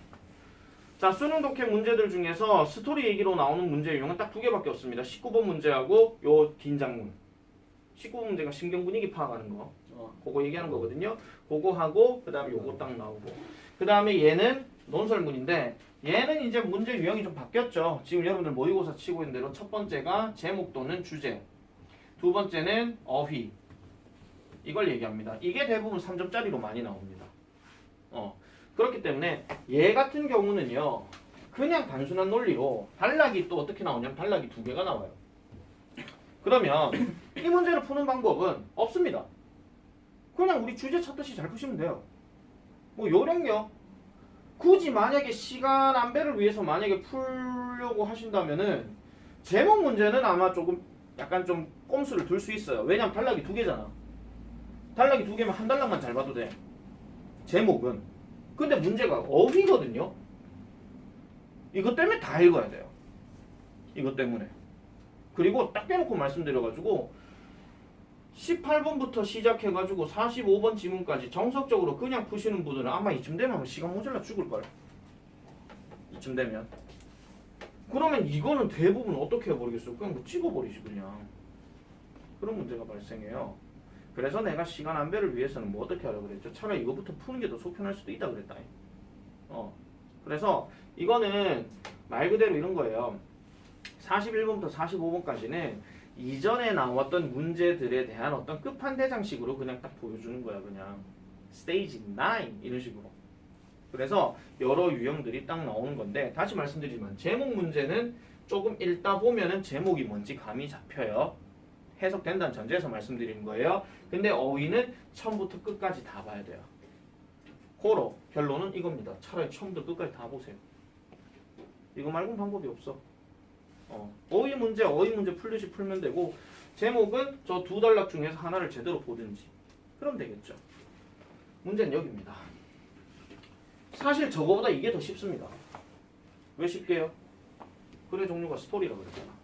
자, 수능 독해 문제들 중에서 스토리 얘기로 나오는 문제 유형은 딱 두 개밖에 없습니다. 19번 문제하고 요 긴 장문. 19번 문제가 심경 분위기 파악하는 거. 그거 얘기하는 거거든요. 그거 하고 그 다음에 요거 딱 나오고. 그 다음에 얘는 논설문인데 얘는 이제 문제 유형이 좀 바뀌었죠. 지금 여러분들 모의고사 치고 있는 대로 첫 번째가 제목 또는 주제. 두 번째는 어휘. 이걸 얘기합니다. 이게 대부분 3점짜리로 많이 나옵니다. 그렇기 때문에 얘 같은 경우는요. 그냥 단순한 논리로 단락이 또 어떻게 나오냐면 단락이 두 개가 나와요. 그러면 이 문제를 푸는 방법은 없습니다. 그냥 우리 주제 찾듯이 잘 푸시면 돼요. 뭐 요령요. 굳이 만약에 시간 안배를 위해서 만약에 풀려고 하신다면은 제목 문제는 아마 조금 약간 좀 꼼수를 둘 수 있어요. 왜냐면 단락이 두 개잖아. 단락이 두 개면 한 단락만 잘 봐도 돼. 제목은. 근데 문제가 어휘거든요. 이것 때문에 다 읽어야 돼요. 이것 때문에. 그리고 딱 빼놓고 말씀드려가지고 18번부터 시작해가지고 45번 지문까지 정석적으로 그냥 푸시는 분들은 아마 이쯤 되면 시간 모자라 죽을걸. 이쯤 되면. 그러면 이거는 대부분 어떻게 해버리겠어요? 그냥 뭐 찍어버리시 그냥. 그런 문제가 발생해요. 그래서 내가 시간 안배를 위해서는 뭐 어떻게 하라고 그랬죠? 차라리 이거부터 푸는 게 더 속 편할 수도 있다 그랬다. 그래서 이거는 말 그대로 이런 거예요. 41번부터 45번까지는 이전에 나왔던 문제들에 대한 어떤 끝판대장식으로 그냥 딱 보여주는 거야. 그냥 스테이지 9 이런 식으로. 그래서 여러 유형들이 딱 나오는 건데 다시 말씀드리지만 제목 문제는 조금 읽다 보면은 제목이 뭔지 감이 잡혀요. 해석된다는 전제에서 말씀드리는 거예요. 근데 어휘는 처음부터 끝까지 다 봐야 돼요. 고로 결론은 이겁니다. 차라리 처음부터 끝까지 다 보세요. 이거 말고는 방법이 없어. 어휘 문제 풀듯이 풀면 되고 제목은 저 두 단락 중에서 하나를 제대로 보든지 그럼 되겠죠. 문제는 여기입니다. 사실 저거보다 이게 더 쉽습니다. 왜 쉽게요? 글의 종류가 스토리라고 그랬잖아.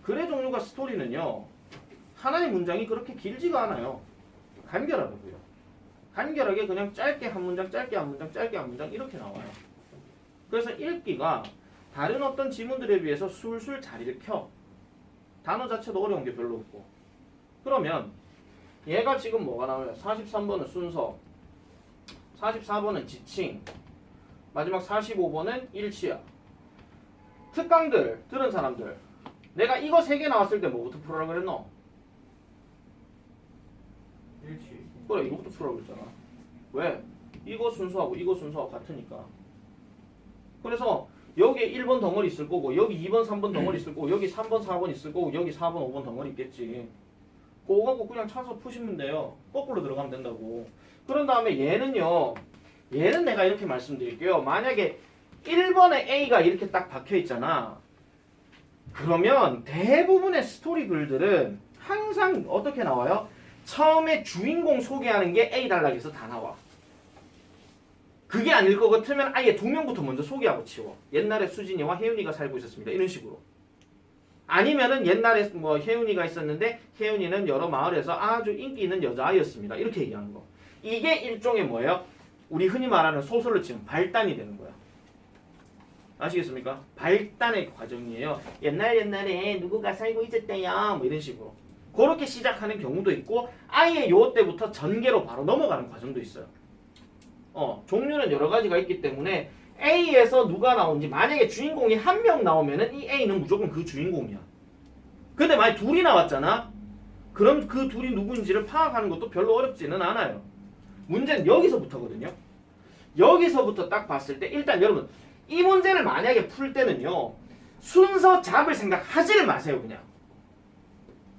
글의 종류가 스토리는요. 하나의 문장이 그렇게 길지가 않아요. 간결하고요. 간결하게 그냥 짧게 한 문장, 짧게 한 문장, 짧게 한 문장 이렇게 나와요. 그래서 읽기가 다른 어떤 지문들에 비해서 술술 잘 읽혀. 단어 자체도 어려운 게 별로 없고. 그러면 얘가 지금 뭐가 나와요? 43번은 순서, 44번은 지칭, 마지막 45번은 일치야. 특강들 들은 사람들, 내가 이거 3개 나왔을 때 뭐부터 풀으라고 그랬노? 일치. 그래, 이거부터 풀으라고 그랬잖아. 왜? 이거 순서하고 이거 순서하고 같으니까. 그래서 여기에 1번 덩어리 있을 거고 여기 2번, 3번 덩어리 있을 거고 여기 3번, 4번 있을 거고 여기 4번, 5번 덩어리 있겠지. 그거 갖고 그냥 차서 푸시면 돼요. 거꾸로 들어가면 된다고. 그런 다음에 얘는요. 얘는 내가 이렇게 말씀드릴게요. 만약에 1번에 A가 이렇게 딱 박혀 있잖아. 그러면 대부분의 스토리 글들은 항상 어떻게 나와요? 처음에 주인공 소개하는 게 A 단락에서 다 나와. 그게 아닐 것 같으면 아예 2명부터 먼저 소개하고 치워. 옛날에 수진이와 혜윤이가 살고 있었습니다. 이런 식으로. 아니면은 옛날에 뭐 혜윤이가 있었는데 혜윤이는 여러 마을에서 아주 인기 있는 여자아이였습니다. 이렇게 얘기하는 거. 이게 일종의 뭐예요? 우리 흔히 말하는 소설로 치면 발단이 되는 거야. 아시겠습니까? 발단의 과정이에요. 옛날에 누구가 살고 있었대요. 뭐 이런 식으로. 그렇게 시작하는 경우도 있고 아예 요 때부터 전개로 바로 넘어가는 과정도 있어요. 종류는 여러 가지가 있기 때문에 A에서 누가 나오는지 만약에 주인공이 한 명 나오면은 이 A는 무조건 그 주인공이야. 근데 만약 둘이 나왔잖아? 그럼 그 둘이 누구인지를 파악하는 것도 별로 어렵지는 않아요. 문제는 여기서부터거든요. 여기서부터 딱 봤을 때 일단 여러분 이 문제를 만약에 풀 때는요. 순서 잡을 생각 하지를 마세요. 그냥.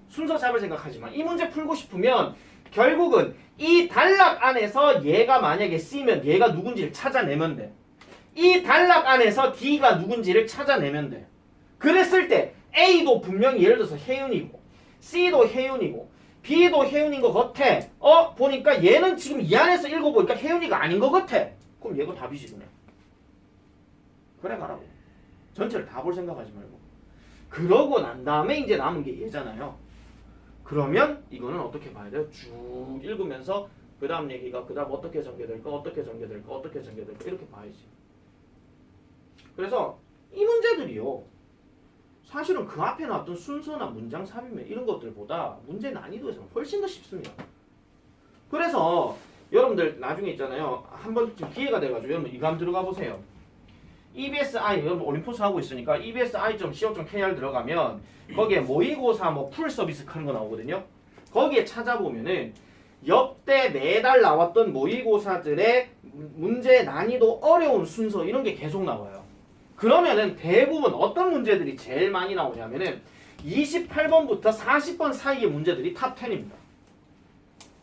순서 잡을 생각하지 마. 이 문제 풀고 싶으면 결국은 이 단락 안에서 얘가 만약에 C면 얘가 누군지를 찾아내면 돼. 이 단락 안에서 D가 누군지를 찾아내면 돼. 그랬을 때 A도 분명히 예를 들어서 혜윤이고 C도 혜윤이고 B도 혜윤인 것 같아. 보니까 얘는 지금 이 안에서 읽어보니까 혜윤이가 아닌 것 같아. 그럼 얘가 답이지 그냥. 그래 가라고. 전체를 다 볼 생각하지 말고. 그러고 난 다음에 이제 남은 게 얘잖아요. 그러면 이거는 어떻게 봐야 돼요? 쭉 읽으면서 그 다음 얘기가 그 다음 어떻게 전개될까 어떻게 전개될까 어떻게 전개될까 이렇게 봐야지. 그래서 이 문제들이요. 사실은 그 앞에 나왔던 순서나 문장 삽입 이런 것들보다 문제 난이도에서는 훨씬 더 쉽습니다. 그래서 여러분들 나중에 있잖아요. 한 번쯤 기회가 돼가지고 여러분 이거 한번 들어가 보세요. EBSI 여러분 올림포스 하고 있으니까 ebsi.co.kr 들어가면 거기에 모의고사 뭐 풀 서비스 하는 거 나오거든요. 거기에 찾아보면은 역대 매달 나왔던 모의고사들의 문제 난이도 어려운 순서 이런 게 계속 나와요. 그러면은 대부분 어떤 문제들이 제일 많이 나오냐면은 28번부터 40번 사이의 문제들이 탑 10입니다.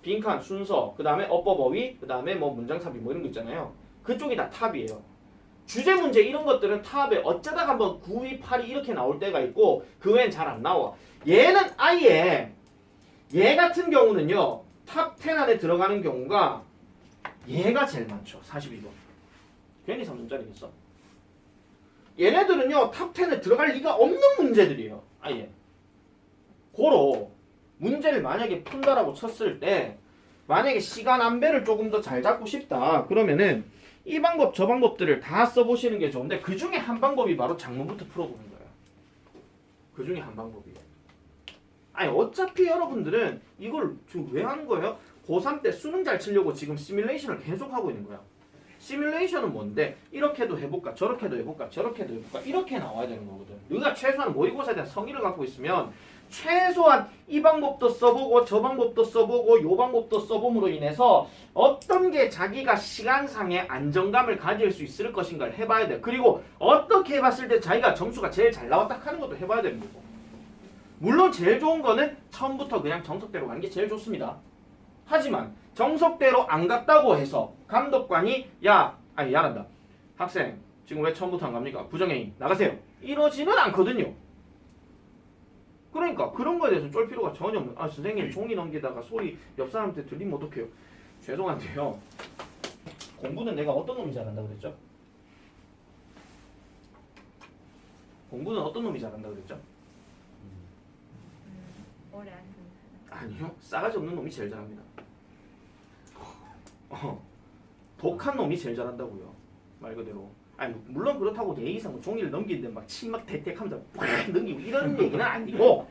빈칸 순서, 그 다음에 어법 어휘, 그 다음에 뭐 문장 삽입 뭐 이런 거 있잖아요. 그쪽이 다 탑이에요. 주제 문제 이런 것들은 탑에 어쩌다가 한번 9위, 8위 이렇게 나올 때가 있고 그 외엔 잘 안 나와. 얘는 아예 얘 같은 경우는요. 탑 10 안에 들어가는 경우가 얘가 제일 많죠. 42번. 괜히 3점짜리겠어. 얘네들은요. 탑 10에 들어갈 리가 없는 문제들이에요. 아예. 고로 문제를 만약에 푼다라고 쳤을 때 만약에 시간 안배를 조금 더 잘 잡고 싶다. 그러면은 이 방법 저 방법들을 다 써보시는 게 좋은데 그 중에 한 방법이 바로 작문부터 풀어보는 거예요. 그 중에 한 방법이에요. 아니 어차피 여러분들은 이걸 지금 왜 하는 거예요? 고3 때 수능 잘 치려고 지금 시뮬레이션을 계속 하고 있는 거야. 시뮬레이션은 뭔데? 이렇게도 해볼까, 저렇게도 해볼까, 저렇게도 해볼까 이렇게 나와야 되는 거거든. 너가 최소한 모의고사에 대한 성의를 갖고 있으면 최소한 이 방법도 써보고 저 방법도 써보고 요 방법도 써봄으로 인해서 어떤 게 자기가 시간상의 안정감을 가질 수 있을 것인가를 해봐야 돼. 그리고 어떻게 해봤을 때 자기가 점수가 제일 잘 나왔다 하는 것도 해봐야 되는 거고. 물론 제일 좋은 거는 처음부터 그냥 정석대로 가는 게 제일 좋습니다. 하지만 정석대로 안 갔다고 해서 감독관이 야란다. 학생 지금 왜 처음부터 안 갑니까? 부정행위 나가세요. 이러지는 않거든요. 그러니까 그런 거에 대해서 쫄 필요가 전혀 없는. 아 선생님 종이 넘기다가 소리 옆 사람한테 들리면 어떡해요? 죄송한데요. 공부는 내가 어떤 놈이 잘한다고 그랬죠? 공부는 어떤 놈이 잘한다고 그랬죠? 오래 안 된 사람. 아니요. 싸가지 없는 놈이 제일 잘합니다. 독한 놈이 제일 잘한다고요. 말 그대로. 아니 물론 그렇다고 내 이상 종이를 넘기는데 막 침 막 대택하면서 팍 넘기고 이런 얘기는 아니고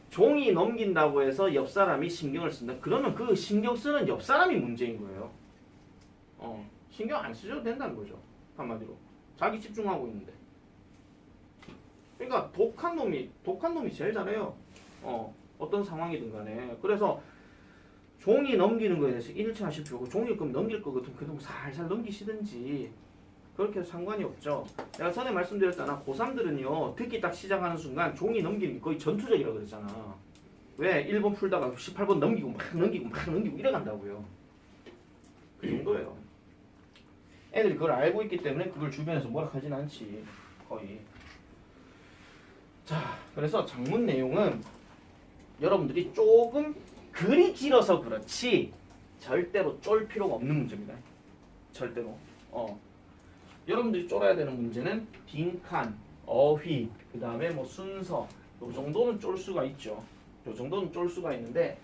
종이 넘긴다고 해서 옆 사람이 신경을 쓴다. 그러면 그 신경 쓰는 옆 사람이 문제인 거예요. 신경 안 쓰셔도 된다는 거죠. 한마디로 자기 집중하고 있는데. 그러니까 독한 놈이 제일 잘해요. 어떤 상황이든 간에. 그래서 종이 넘기는 거에 대해서 일치 하실 필요고 종이 그럼 넘길 거 같으면 그냥 살살 넘기시든지 그렇게 해도 상관이 없죠. 내가 전에 말씀드렸잖아. 고3들은요 듣기 딱 시작하는 순간 종이 넘기는 게 거의 전투적이라고 그랬잖아. 왜? 1번 풀다가 18번 넘기고 막 넘기고 이래 간다고요. 그 정도예요. 애들이 그걸 알고 있기 때문에 그걸 주변에서 뭐라 하진 않지. 거의. 자, 그래서 작문 내용은 여러분들이 조금 글이 길어서 그렇지 절대로 쫄 필요가 없는 문제입니다. 절대로. 여러분들이 쫄아야 되는 문제는 빈칸, 어휘, 그 다음에 뭐 순서 요 정도는 쫄 수가 있죠. 요 정도는 쫄 수가 있는데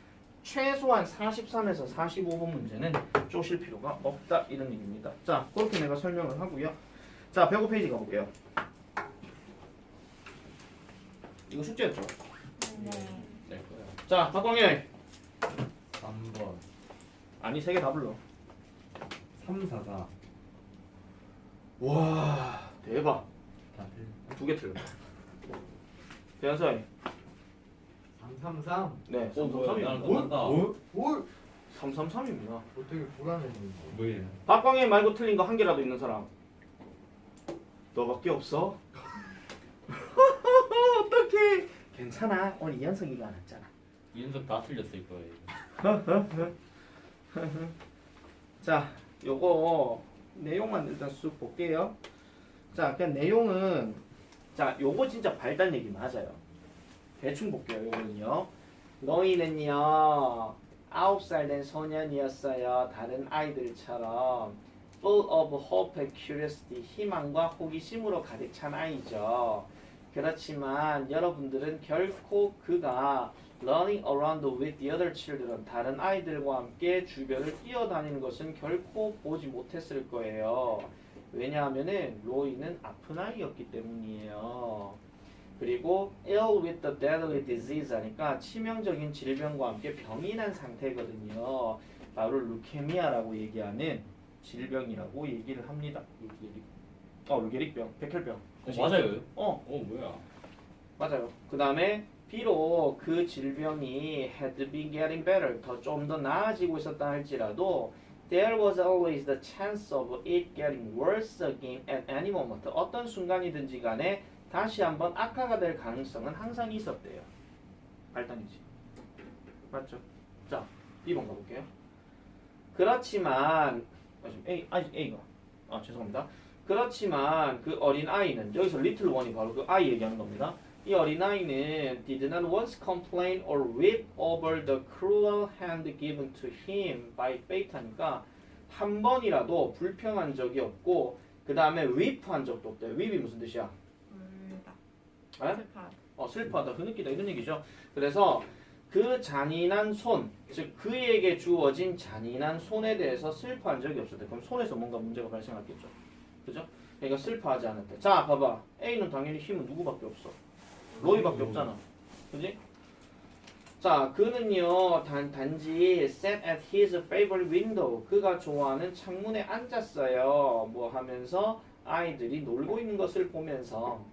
최소한 43에서 45번 문제는 쪼실 필요가 없다 이런 얘기입니다. 자, 그렇게 내가 설명을 하고요. 자, 105페이지 가볼게요. 이거 숙제였죠? 네. 낼 거야. 자, 박광일. 3번. 아니, 세 개 다 불러. 344. 와, 대박. 다들. 두 개 틀려. 대현사이. 333. 네, 뭐야, 나랑 333입니다. 똑같다. 뭘? 333입니다. 어떻게 불안했는지. 뭐예요? 박광일 말고 틀린 거 한 개라도 있는 사람. 너밖에 없어? 어떡해. 괜찮아. 오늘 이현석이가 안 왔잖아. 이윤석 다 틀렸을 거예요. 자, 요거 내용만 일단 쑥 볼게요. 자, 그냥 내용은 자, 요거 진짜 발달 얘기 맞아요. 대충 볼게요. 요거는요. 너희는요 9살 된 소년이었어요. 다른 아이들처럼 full of hope and curiosity 희망과 호기심으로 가득 찬 아이죠. 그렇지만 여러분들은 결코 그가 running around with the other children 다른 아이들과 함께 주변을 뛰어다니는 것은 결코 보지 못했을 거예요. 왜냐하면은 로이는 아픈 아이였기 때문이에요. 그리고 ill with the deadly disease 하니까 치명적인 질병과 함께 병이 난 상태거든요. 바로 루케미아라고 얘기하는 질병이라고 얘기를 합니다. 루게릭병, 백혈병. 맞아요. 뭐야? 맞아요. 그 다음에 비록 그 질병이 had been getting better 더 좀 더 나아지고 있었다 할지라도 there was always the chance of it getting worse again at any moment 어떤 순간이든지 간에 다시 한번 악화가 될 가능성은 항상 있었대요. 발단이지. 맞죠? 자, B번 가볼게요. 그렇지만 A가 죄송합니다. 그렇지만 그 어린 아이는 여기서 little one이 바로 그 아이 얘기하는 겁니다. 이 어린 아이는 did not once complain or weep over the cruel hand given to him by fate 하니까 한 번이라도 불평한 적이 없고 그 다음에 weep한 적도 없대요. weep이 무슨 뜻이야? 울다. 에? 슬퍼. 슬퍼하다, 흐느끼다 이런 얘기죠. 그래서 그 잔인한 손, 즉 그에게 주어진 잔인한 손에 대해서 슬퍼한 적이 없었대. 그럼 손에서 뭔가 문제가 발생했겠죠. 그죠? 그러니까 슬퍼하지 않았대. 자, 봐봐. A는 당연히 힘은 누구밖에 없어? 로이밖에 없잖아. 그지? 자, 그는요 단지 sat at his favorite window. 그가 좋아하는 창문에 앉았어요. 뭐 하면서 아이들이 놀고 있는 것을 보면서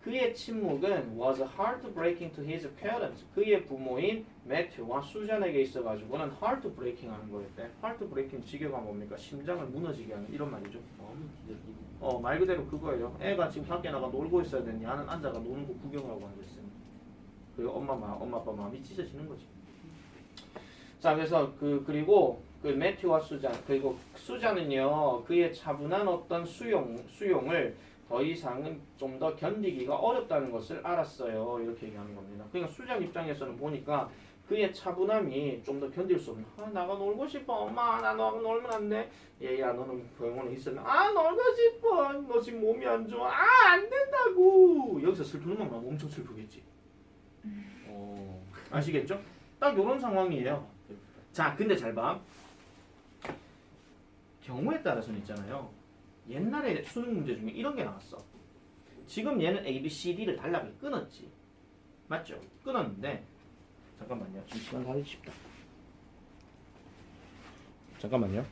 그의 침묵은 was heartbreaking to his parents. 그의 부모인 매튜와 수잔에게 있어가지고는 heartbreaking 하는 거였대. heartbreaking 직역가 뭡니까? 심장을 무너지게 하는 이런 말이죠. 마음이 기대기고. 말 그대로 그거예요. 애가 지금 밖에 나가 놀고 있어야 되는데 나는 앉아가 노는 거 구경하고 앉았어요. 그리고 엄마 아빠 마음이 찢어지는 거지. 자, 그래서 그리고 그 매튜와 수잔 그리고 수잔은요 그의 차분한 어떤 수용을 더 이상은 좀 더 견디기가 어렵다는 것을 알았어요. 이렇게 얘기하는 겁니다. 그러니까 수잔 입장에서는 보니까 그의 차분함이 좀 더 견딜 수 없는. 나가 놀고 싶어. 엄마 나 너하고 놀면 안 돼. 얘야 너는 병원에 있으면 놀고 싶어. 너 지금 몸이 안 좋아. 안 된다고. 여기서 슬프는 엄마 엄청 슬프겠지. 아시겠죠? 딱 요런 상황이에요. 자, 근데 잘 봐. 경우에 따라서는 있잖아요. 옛날에 수능 문제 중에 이런 게 나왔어. 지금 얘는 A, B, C, D를 단락을 끊었지. 맞죠? 끊었는데 잠깐만요. 지금 시간 가기 쉽다. 잠깐만요.